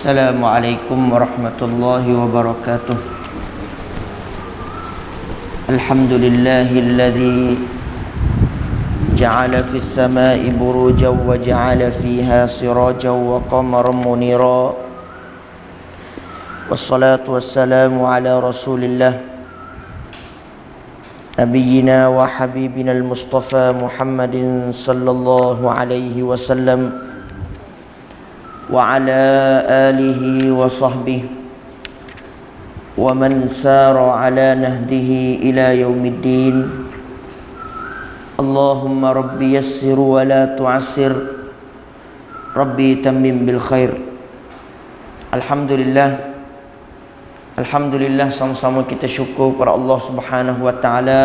Assalamualaikum warahmatullahi wabarakatuh. Alhamdulillahilladzi ja'ala fis samai burujan wa ja'ala fiha sirajan wa qamaran munira. Wassalatu wassalamu ala Rasulillah nabiyyina wa habibina al-Mustafa Muhammadin sallallahu alaihi wasallam wa ala alihi wa sahbihi wa man sara ala nahdihi ila yaumiddin. Allahumma rabbi yassir wa la tu'assir, rabbi tammim bil khair. Alhamdulillah, sama-sama kita syukur kepada Allah Subhanahu wa taala.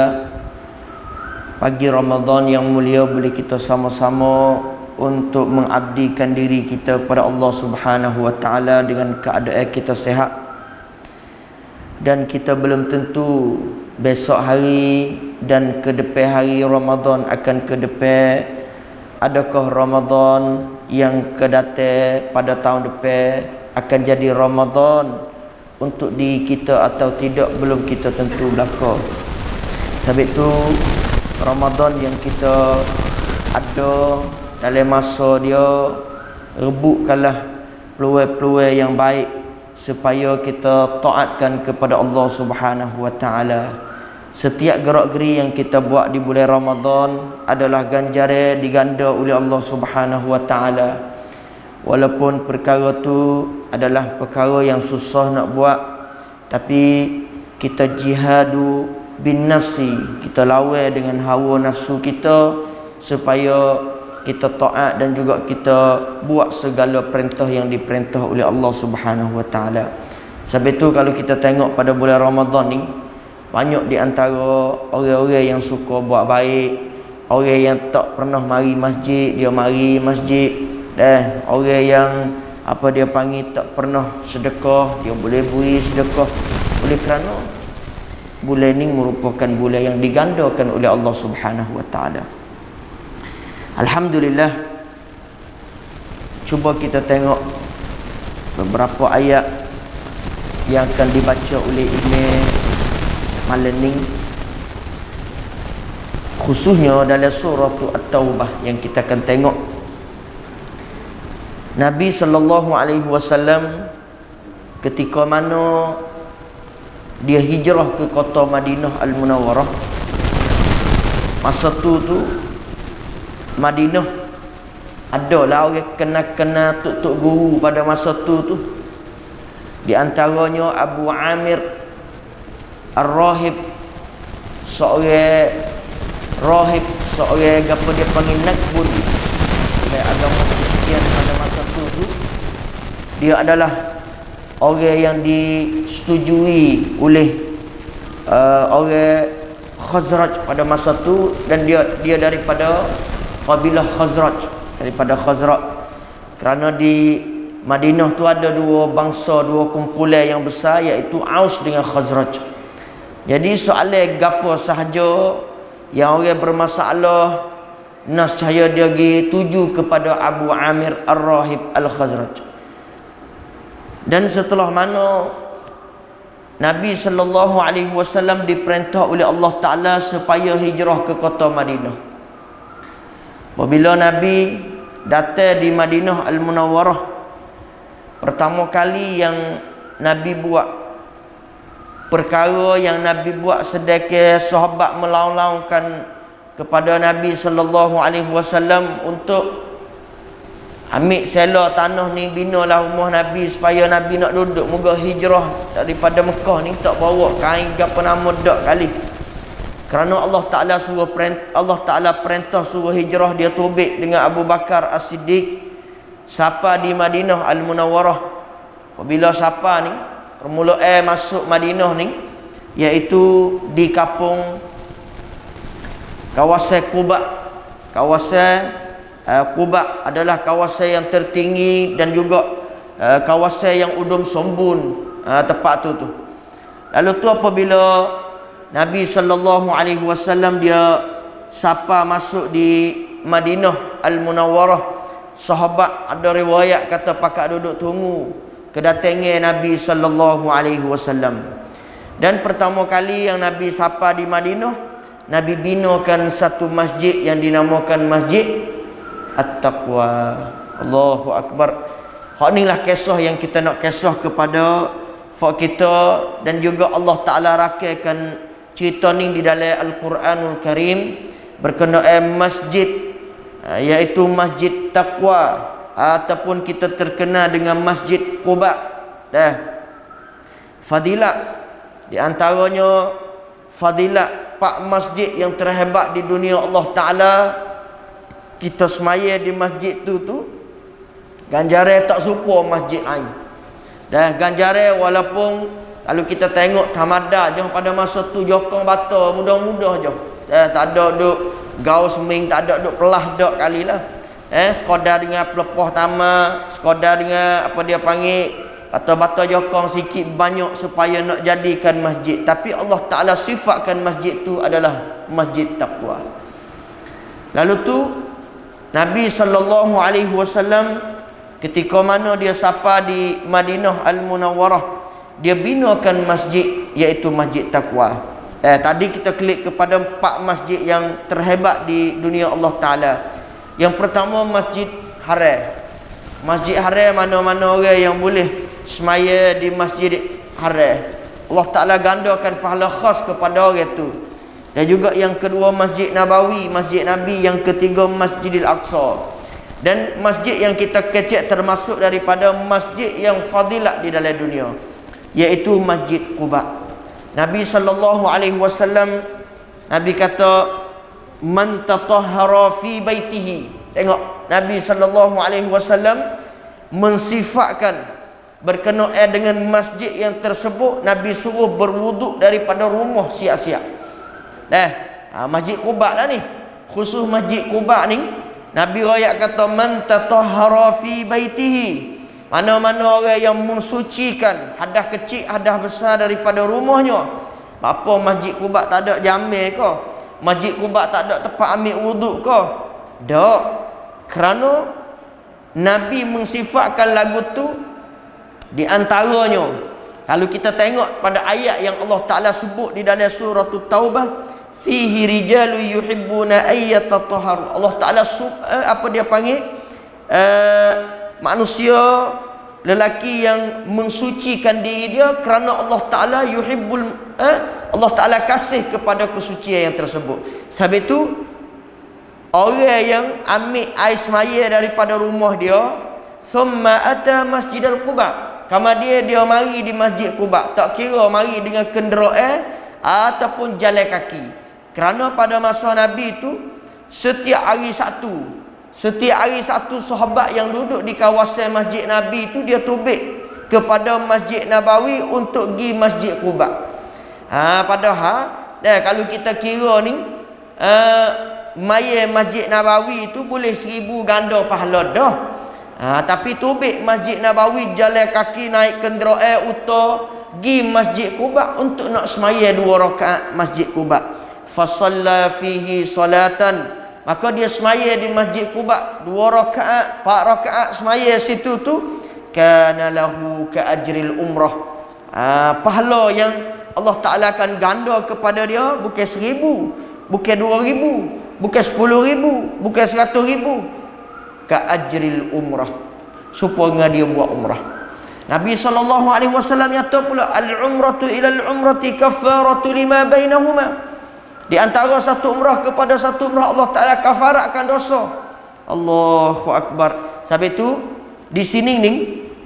Pagi Ramadan yang mulia boleh kita sama-sama untuk mengabdikan diri kita pada Allah Subhanahu wa taala dengan keadaan kita sihat. Dan kita belum tentu besok hari dan ke depan hari Ramadan akan ke depan, adakah Ramadan yang kedatang pada tahun depan akan jadi Ramadan untuk diri kita atau tidak, belum kita tentu belaka. Sebab itu Ramadan yang kita ada dalam masa dia, rebutkanlah peluang-peluang yang baik supaya kita taatkan kepada Allah Subhanahu wa taala. Setiap gerak-geri yang kita buat di bulan Ramadan adalah ganjaran diganda oleh Allah Subhanahu wa taala. Walaupun perkara tu adalah perkara yang susah nak buat, tapi kita jihadu bin nafsi, kita lawan dengan hawa nafsu kita supaya kita taat dan juga kita buat segala perintah yang diperintah oleh Allah Subhanahu wa taala. Sebab itu kalau kita tengok pada bulan Ramadan ni, banyak di antara orang-orang yang suka buat baik, orang yang tak pernah mari masjid, dia mari masjid. Orang yang dia panggil tak pernah sedekah, dia boleh beri sedekah. Oleh kerana bulan ni merupakan bulan yang digandakan oleh Allah Subhanahu wa taala. Alhamdulillah. Cuba kita tengok beberapa ayat yang akan dibaca oleh Imam malam ni, khususnya dalam surah At-Taubah yang kita akan tengok. Nabi sallallahu alaihi wasallam ketika mana dia hijrah ke kota Madinah Al-Munawwarah, masa tu Madinah adalah orang kenal-kenal tok-tok guru pada masa tu. Di antaranya Abu Amir Ar-Rahib, seorang rahib, seorang apa dia panggil nakbun dari agama Kristian pada masa tu. Dia adalah orang yang disetujui oleh orang Khazraj pada masa tu, dan dia daripada kabilah Khazraj, daripada Khazraj. Kerana di Madinah tu ada dua bangsa, dua kumpulan yang besar, iaitu Aus dengan Khazraj. Jadi soalan gapo sahaja yang orang bermasalah, nascaya dia pergi tuju kepada Abu Amir Ar-Rahib Al-Khazraj. Dan setelah mana Nabi sallallahu alaihi wasallam diperintah oleh Allah Taala supaya hijrah ke kota Madinah. Apabila Nabi datang di Madinah Al-Munawwarah pertama kali yang Nabi buat, perkara yang Nabi buat sedekah sahabat melaung-laungkan kepada Nabi sallallahu alaihi wasallam untuk ambil sela tanah ni, binalah rumah Nabi supaya Nabi nak duduk. Moga hijrah daripada Mekah ni tak bawa kain gapo nama dak kali. Kerana Allah Taala perintah suruh hijrah, dia tobek dengan Abu Bakar As-Siddiq siapa di Madinah Al-Munawwarah. Apabila siapa ni permulaan masuk Madinah ni, iaitu di kampung kawasan Quba. Kawasan Quba adalah kawasan yang tertinggi dan juga kawasan yang udum sombun tempat tu. Lalu tu apabila Nabi sallallahu alaihi wasallam dia sapa masuk di Madinah Al-Munawwarah, sahabat ada riwayat kata pakak duduk tunggu kedatangan Nabi sallallahu alaihi wasallam. Dan pertama kali yang Nabi sapa di Madinah, Nabi binakan satu masjid yang dinamakan Masjid At-Taqwa. Allahu Akbar. Hak inilah kisah yang kita nak kisah kepada fak kita, dan juga Allah Ta'ala rakyatkan cerita ni di dalam Al-Quranul Karim berkenaan masjid, iaitu Masjid Taqwa, ataupun kita terkenal dengan Masjid Quba. Fadilat di antaranya, fadilat pak masjid yang terhebat di dunia Allah Ta'ala, kita semaya di masjid tu ganjaran tak serupa masjid lain. Dan ganjaran walaupun kalau kita tengok tamada je pada masa tu jokong bata mudah-mudah je. Tak ada duk gaul seming, tak ada duk pelah dak kalilah. Sekadar dengan pelepah tamak, sekadar dengan apa dia panggil bata-bata jokong sikit banyak supaya nak jadikan masjid. Tapi Allah Ta'ala sifatkan masjid tu adalah Masjid Taqwa. Lalu tu Nabi sallallahu alaihi wasallam ketika mana dia sapa di Madinah Al-Munawwarah, dia binakan masjid, iaitu Masjid Taqwa. Tadi kita klik kepada 4 masjid yang terhebat di dunia Allah Ta'ala. Yang pertama Masjid Haram. Masjid Haram, mana-mana orang yang boleh semaya di Masjid Haram, Allah Ta'ala gandakan pahala khas kepada orang tu. Dan juga yang kedua Masjid Nabawi, Masjid Nabi. Yang ketiga Masjidil Aqsa. Dan masjid yang kita kecek termasuk daripada masjid yang fadilat di dalam dunia, iaitu Masjid Quba. Nabi sallallahu alaihi wasallam, Nabi kata man tatahhara fi baitihi. Tengok, Nabi sallallahu alaihi wasallam mensifatkan berkenaan dengan masjid yang tersebut, Nabi suruh berwuduk daripada rumah siap-siap. Masjid Quba lah ni, khusus Masjid Quba ni Nabi royak kata man tatahhara fi baitihi, mana-mana orang yang mensucikan hadas kecil hadas besar daripada rumahnya. Apa Masjid Quba tak ada jamil ke? Masjid Quba tak ada tempat ambil wuduk ke? Tak. Kerana Nabi mensifatkan lagu tu, di antaranya kalau kita tengok pada ayat yang Allah Ta'ala sebut di dalam surah Taubah, fihi rijalu yuhibbuna ayyatatahharu. Allah Ta'ala apa dia panggil, manusia lelaki yang mensucikan diri dia kerana Allah Ta'ala yuhibbul Allah Ta'ala kasih kepada kesucian yang tersebut. Sebab itu orang yang ambil air semaya daripada rumah dia, thumma ata Masjidal Quba, kama dia mari di Masjid Quba, tak kira mari dengan kenderaan ataupun jalan kaki. Kerana pada masa Nabi itu setiap hari Sabtu sahabat yang duduk di kawasan Masjid Nabi itu dia tubik kepada Masjid Nabawi untuk pergi Masjid Quba. Padahal kalau kita kira ni maya Masjid Nabawi itu boleh 1000 ganda pahala dah. Tapi tubik Masjid Nabawi jalan kaki naik kenderaan uta pergi Masjid Quba untuk nak semaya 2 rakaat Masjid Quba. Fasalla fihi salatan, maka dia semaya di Masjid Quba 2 rakaat, 4 rakaat semaya situ tu, kana lahu ka ajril umrah. Pahala yang Allah Ta'ala akan ganda kepada dia, bukan 1000, bukan 2000, bukan 10,000, bukan 100,000, ka ajril umrah, supaya dia buat umrah. Nabi SAW nyata pula, al-umratu ilal umrati kaffaratu lima bainahuma. Di antara satu umrah kepada satu umrah, Allah Ta'ala kafaratkan dosa. Allahu Akbar. Sebab itu di sini ni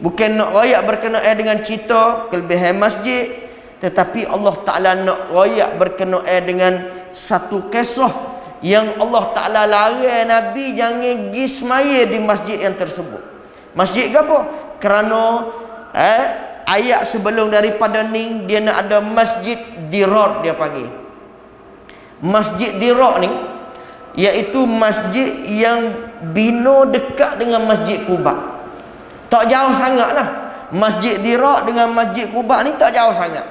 bukan nak royak berkenaan dengan cerita kelebihan masjid, tetapi Allah Ta'ala nak royak berkenaan dengan satu kisah yang Allah Ta'ala larang Nabi jangan pergi semaya di masjid yang tersebut. Masjid ke apa? Kerana ayat sebelum daripada ni dia nak ada masjid dirar, dia panggil. Masjid dirar ni iaitu masjid yang bina dekat dengan Masjid Quba. Tak jauh sangat lah. Masjid dirar dengan Masjid Quba ni tak jauh sangat.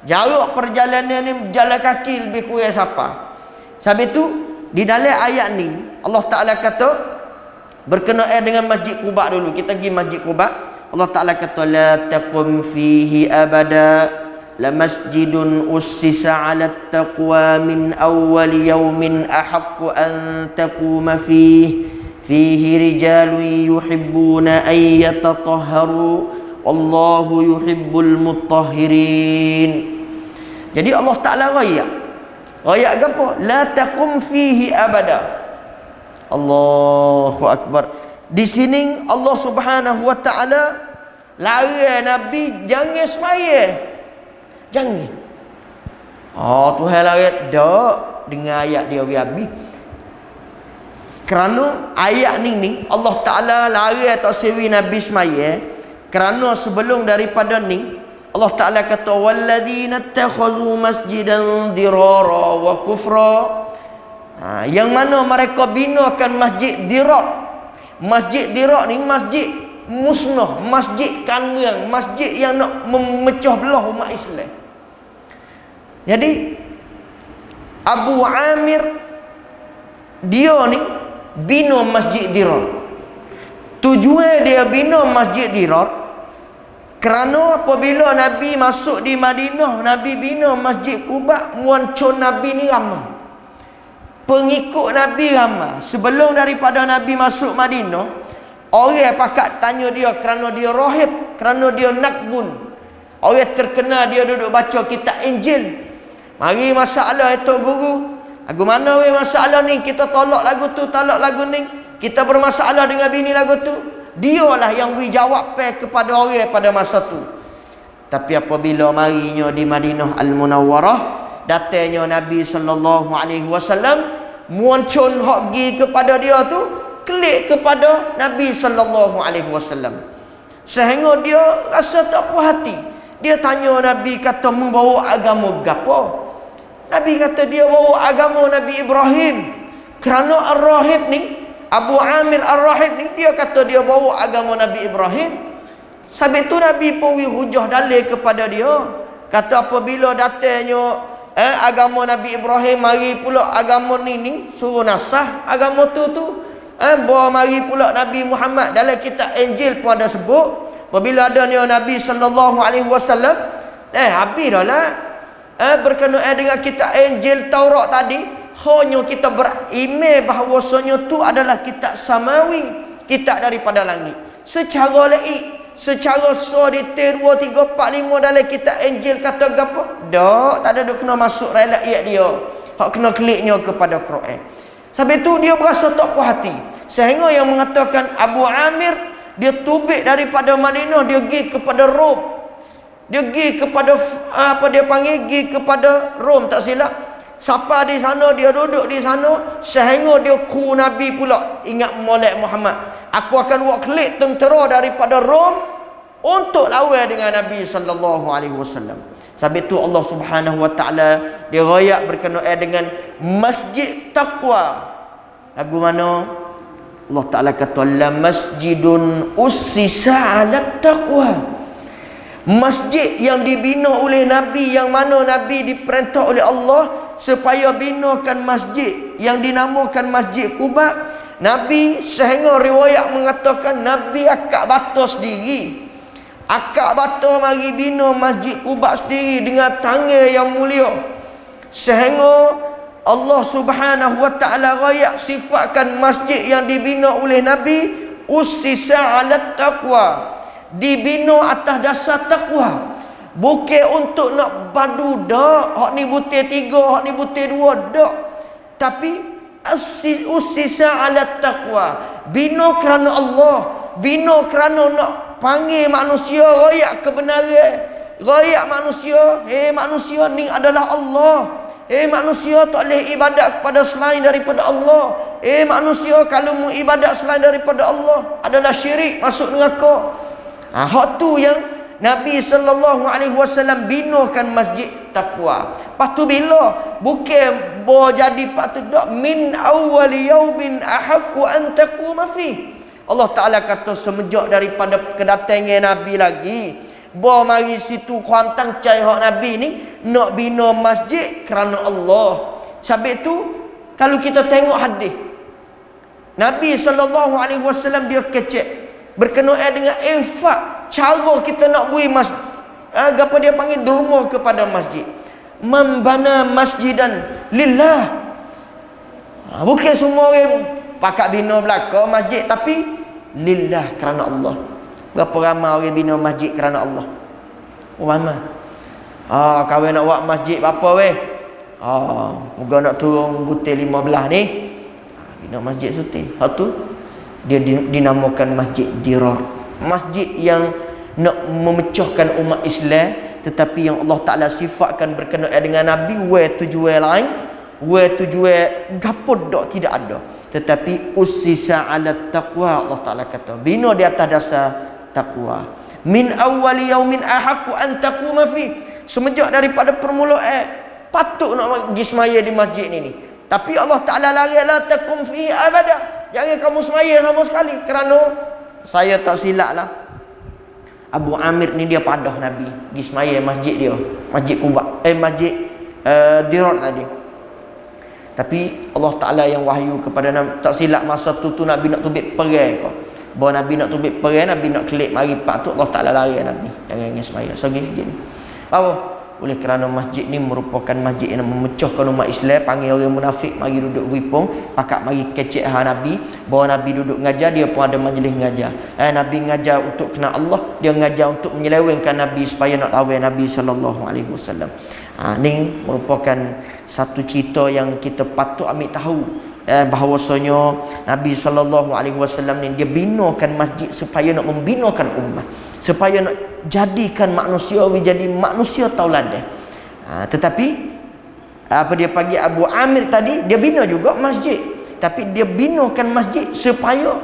Jarak perjalanan ni jalan kaki lebih kurang siapa. Sebab itu di dalam ayat ni Allah Ta'ala kata berkenaan dengan Masjid Quba dulu. Kita pergi Masjid Quba, Allah Ta'ala kata la taqum fihi abada la masjidun ussisa 'ala taqwa min awwal yawmin ahaqqu an taquma fihi rijalun yuhibbuna an yatatahharu wallahu yuhibbul mutahhirin. Jadi Allah Ta'ala royak apa? La taqum fihi abada. Allahu Akbar. Di sini Allah Subhanahu wa Ta'ala larang Nabi jangan semaya. Jangan. Tuhan larang dak dengan ayat dia habis. Kerana ayat ni Allah Ta'ala larang tak sewi Nabi semaya. Kerana sebelum daripada ni Allah Ta'ala kata walladzina ittakhadhu masjidan dirara wa kufra. Yang mana mereka binakan masjid dirar. Masjid dirar ni masjid musnah, masjid kanang, masjid yang nak memecah belah umat Islam. Jadi Abu Amir dia ni bina masjid dirar. Tujuan dia bina masjid dirar kerana apabila Nabi masuk di Madinah, Nabi bina Masjid Quba, muncul Nabi ni ramai. Pengikut Nabi ramai. Sebelum daripada Nabi masuk Madinah, orang pakat tanya dia kerana dia rahib, kerana dia nakbun. Orang terkenal dia duduk baca kitab Injil. Mari masalah itu guru. Lagu mana weh masalah ni? Kita tolak lagu tu, tolak lagu ni. Kita bermasalah dengan bini lagu tu. Dialah yang beri jawab kepada orang pada masa tu. Tapi apabila marinya di Madinah Al-Munawwarah, datangnya Nabi SAW, muncul hak gi kepada dia tu, klik kepada Nabi SAW. Sehingga dia rasa tak puas hati. Dia tanya Nabi, kata membawa agama gapo? Nabi kata dia bawa agama Nabi Ibrahim. Kerana Ar-Rahib ni, Abu Amir Ar-Rahib ni, dia kata dia bawa agama Nabi Ibrahim. Sebab itu Nabi pun hujah dalil kepada dia. Kata apabila datangnya agama Nabi Ibrahim, mari pula agama ni suruh nasah agama tu. Bawa mari pula Nabi Muhammad. Dalam kitab Injil pun ada sebut. Apabila adanya Nabi SAW, habis dah lah. Berkenaan dengan kitab Injil Taurat tadi, hanya kita beriman bahawasanya tu adalah kitab samawi, kitab daripada langit. Secara laik, secara detail 2, 3, 4, 5 dalam kitab Injil kata gapo? Tak ada duk kena masuk dalam ayat dia. Hak kena kliknya kepada Quran. Sebab itu dia berasa tak puas hati. Sehingga yang mengatakan Abu Amir, dia tubik daripada Madinah, dia pergi kepada Rom. Dia pergi kepada pergi kepada Rom, tak silap. Siapa di sana, dia duduk di sana, sehingga dia ku Nabi pula. Ingat molek Muhammad, aku akan buat klik tentera daripada Rom untuk lawan dengan Nabi SAW. Sebab itu Allah Subhanahu Wa Ta'ala dia royak berkenaan dengan Masjid Taqwa. Lagu mana? Allah Ta'ala kata la masjidun ussisa 'ala taqwa. Masjid yang dibina oleh Nabi, yang mana Nabi diperintah oleh Allah supaya binakan masjid yang dinamakan Masjid Quba. Nabi sehingga riwayat mengatakan Nabi akak bata sendiri. Akak bata mari bina Masjid Quba sendiri dengan tangan yang mulia. Sehingga Allah Subhanahu Wa Ta'ala royak sifatkan masjid yang dibina oleh Nabi ussisa 'ala taqwa. dibina atas dasar takwa. Bukan untuk nak padu dak, hak ni butir 3, hak ni butir 2 dak. Tapi usisa ala taqwa. Bina kerana Allah, bina kerana nak panggil manusia royak kebenaran. Royak manusia, manusia ni adalah Allah. Manusia tak boleh ibadat kepada selain daripada Allah. Manusia kalau mu ibadat selain daripada Allah adalah syirik, masuk neraka. Hak tu yang Nabi SAW binakan masjid takwa. Lepas tu bila bukan jadi patut dak min awwal yaumin ahaqqu an taquma fi. Allah Taala kata semenjak daripada kedatangan Nabi lagi, mari situ kuantang cai hak Nabi ni nak bina masjid kerana Allah. Sebab tu kalau kita tengok hadis Nabi SAW dia kecek berkenaan dengan infak. Cara kita nak bui masjid, apa dia panggil, derma kepada masjid. Membana masjidan lillah. Bukan semua orang pakat bina belaka masjid, tapi lillah, kerana Allah. Berapa ramai orang bina masjid kerana Allah? Ramai. Kawan nak buat masjid apa weh? Moga nak turun butir 15 ni. Bina masjid suti. Hak tu dia dinamakan masjid dirar. Masjid yang nak memecahkan umat Islam, tetapi yang Allah Ta'ala sifatkan berkenaan dengan Nabi, tujuan lain, tujuan gapod dak tidak ada, tetapi usisa ala taqwa. Allah Ta'ala kata bina di atas dasar takwa. Min awwali yaumin ahaqqu an taquma fi. Semenjak daripada permulaan patut nak pergi semaya di masjid ni. Tapi Allah Ta'ala larang la taqum fi abada. Jangan kamu semaya sama sekali. Kerana saya tak silap lah, Abu Amir ni dia padah Nabi pergi semaya masjid dia, Masjid Quba, Masjid Dirar tadi. Tapi Allah Ta'ala yang wahyu kepada Nabi, tak silap masa tu Nabi nak tubik perang kau. Bahawa Nabi nak tubik perang, Nabi nak kelip mari pak tu, Allah Ta'ala larang Nabi jangan semaya segi-segi ni. Apa? Oleh kerana masjid ni merupakan masjid yang memecahkan umat Islam. Panggil orang munafik mari duduk wipung, pakak mari kecek Nabi. Bahawa Nabi duduk ngajar, dia pun ada majlis ngajar. Nabi ngajar untuk kenal Allah, dia ngajar untuk menyelewengkan Nabi supaya nak lawan Nabi SAW. Ni merupakan satu cerita yang kita patut ambil tahu, bahawasanya Nabi SAW ni dia binakan masjid supaya nak membinakan umat, supaya nak jadikan manusia menjadi manusia tauladan. Tetapi apa dia panggil Abu Amir tadi, dia bina juga masjid, tapi dia binakan masjid supaya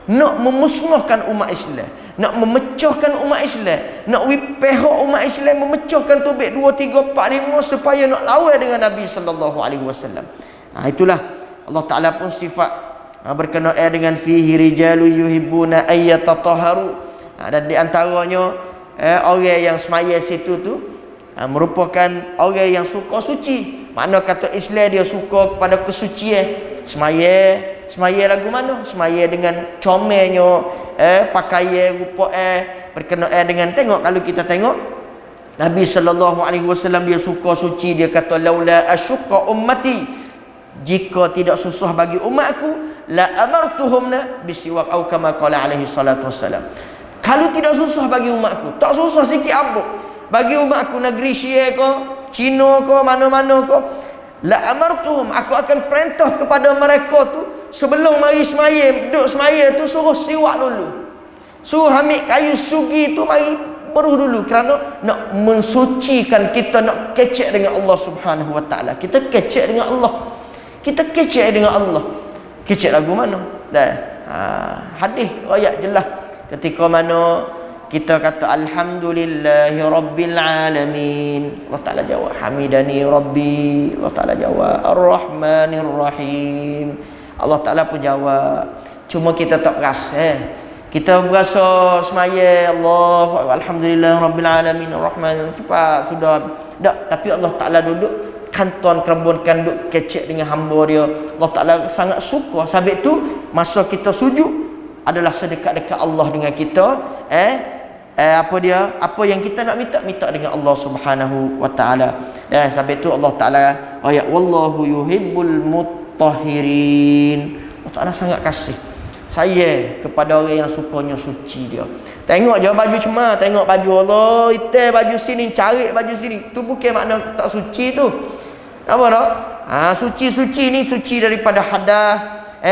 nak memusnahkan umat Islam, nak memecahkan umat Islam, nak wipehok umat Islam, memecahkan tubik 2, 3, 4, 5 supaya nak lawan dengan Nabi SAW. Itulah Allah Ta'ala pun sifat berkenaan dengan fihi rijalu yuhibbuna ayyatatahharu. Dan di antaranya orang yang semaya situ tu merupakan orang yang suka suci. Mana kata Islam dia suka kepada kesucian. Semaya lagu mana? Semaya dengan comelnya, pakaian rupa berkenaan dengan, tengok kalau kita tengok Nabi SAW dia suka suci. Dia kata laula asyqa ummati, jika tidak susah bagi umatku, la amartuhumna bisiwak, au kama qala alaihi salatu wassalam. Kalau tidak susah bagi umatku, tak susah sikit abuk bagi umatku, negeri Syiah ke, Cina ke, mana-mana ke, la amartuhum, aku akan perintah kepada mereka tu sebelum mari semaya, duduk semaya tu suruh siwak dulu, suruh ambil kayu sugi tu mari beruh dulu, kerana nak mensucikan kita, nak kecek dengan Allah Subhanahu Wa Taala. Kita kecek dengan Allah, kita kecek dengan Allah. Kecek lagu mana? Hadis ayat jelas ketika mana kita kata alhamdulillahi rabbil alamin, Allah Ta'ala jawab hamidani rabbi, Allah Ta'ala jawab ar-rahmanir rahim, Allah Ta'ala pun jawab. Cuma kita tak berasa, kita berasa semaya Allah alhamdulillah rabbil alamin ar-rahman, cepat sudah tak. Tapi Allah Ta'ala duduk kanton kerebunkan, duduk kecek dengan hamba dia. Allah Ta'ala sangat suka. Sebab itu masa kita sujud adalah sedekat-dekat Allah dengan kita. Apa yang kita nak minta dengan Allah Subhanahu Wa Taala. Sebab itu Allah Taala ayat wallahu yuhibbul mutahhirin. Allah Taala sangat kasih Sayang kepada orang yang sukanya suci dia. Tengok je baju cemar, tengok baju Allah, hitam baju sini, cari baju sini. Tu bukan makna tak suci tu. Apa dah? Suci-suci ni suci daripada hadas,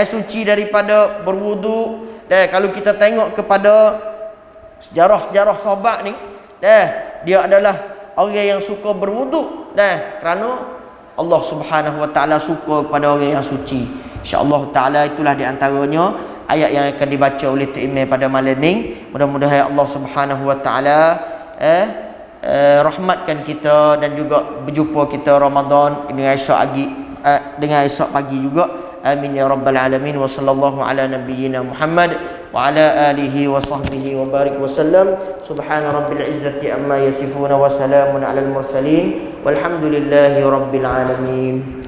suci daripada berwudu. Kalau kita tengok kepada sejarah-sejarah sahabat ni, dia adalah orang yang suka berwudu, kerana Allah Subhanahu wa taala suka kepada orang yang suci. Insya-Allah taala itulah di antaranya ayat yang akan dibaca oleh Tok Imam pada malam ni. Mudah-mudahan Allah Subhanahu wa taala rahmatkan kita dan juga berjumpa kita Ramadan dengan esok pagi juga. Amin ya rabbal alamin. Wa sallallahu ala nabiyyina Muhammad wa ala alihi wa sahbihi wa barik wa sallam. Subhana rabbil izzati amma yasifuna wa salamun alal mursalin walhamdulillahi rabbil alamin.